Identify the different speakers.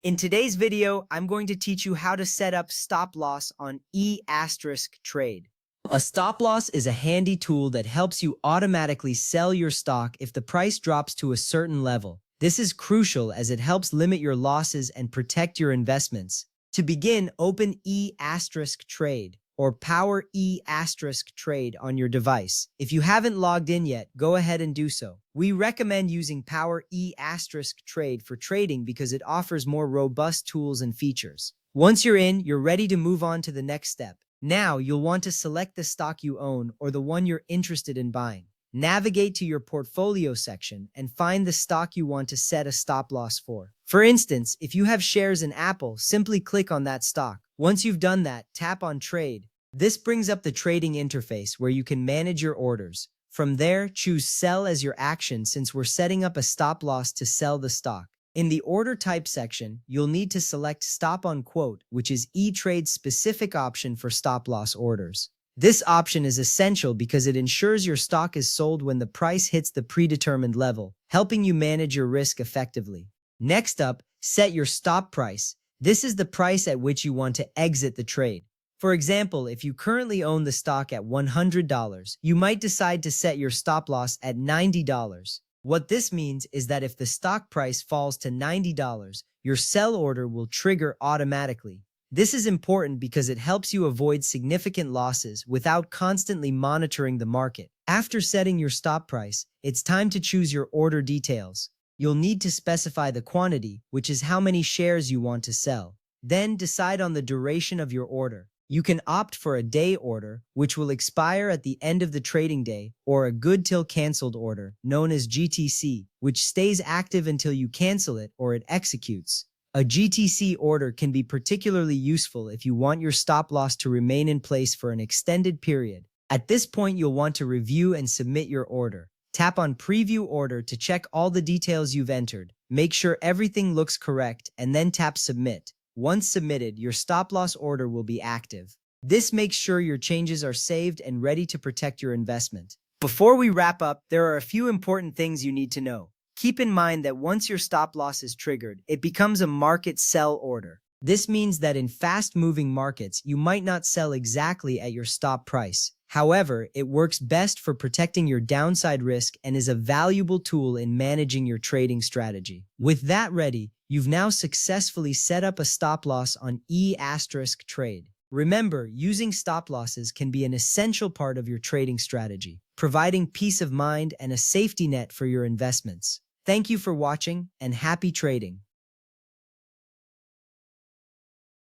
Speaker 1: In today's video, I'm going to teach you how to set up stop loss on E** trade. A stop loss is a handy tool that helps you automatically sell your stock if the price drops to a certain level. This is crucial as it helps limit your losses and protect your investments. To begin, open E** trade or power E** trade on your device. If you haven't logged in yet, go ahead and do so. We recommend using power E** trade for trading because it offers more robust tools and features. Once you're in, you're ready to move on to the next step. Now, you'll want to select the stock you own or the one you're interested in buying. Navigate to your portfolio section and find the stock you want to set a stop loss for. For instance, if you have shares in Apple, simply click on that stock. Once you've done that, tap on Trade. This brings up the trading interface where you can manage your orders. From there, choose Sell as your action since we're setting up a stop loss to sell the stock. In the Order Type section, you'll need to select Stop on Quote, which is E-Trade's specific option for stop loss orders. This option is essential because it ensures your stock is sold when the price hits the predetermined level, helping you manage your risk effectively. Next up, set your stop price. This is the price at which you want to exit the trade. For example, if you currently own the stock at $100, you might decide to set your stop loss at $90. What this means is that if the stock price falls to $90, your sell order will trigger automatically. This is important because it helps you avoid significant losses without constantly monitoring the market. After setting your stop price, it's time to choose your order details. You'll need to specify the quantity, which is how many shares you want to sell. Then decide on the duration of your order. You can opt for a day order, which will expire at the end of the trading day, or a good till canceled order, known as GTC, which stays active until you cancel it or it executes. A GTC order can be particularly useful if you want your stop loss to remain in place for an extended period. At this point, you'll want to review and submit your order. Tap on Preview Order to check all the details you've entered. Make sure everything looks correct, and then tap Submit. Once submitted, your stop-loss order will be active. This makes sure your changes are saved and ready to protect your investment. Before we wrap up, there are a few important things you need to know. Keep in mind that once your stop-loss is triggered, it becomes a market sell order. This means that in fast-moving markets, you might not sell exactly at your stop price. However, it works best for protecting your downside risk and is a valuable tool in managing your trading strategy. With that ready, you've now successfully set up a stop loss on E** trade. Remember, using stop losses can be an essential part of your trading strategy, providing peace of mind and a safety net for your investments. Thank you for watching, and happy trading.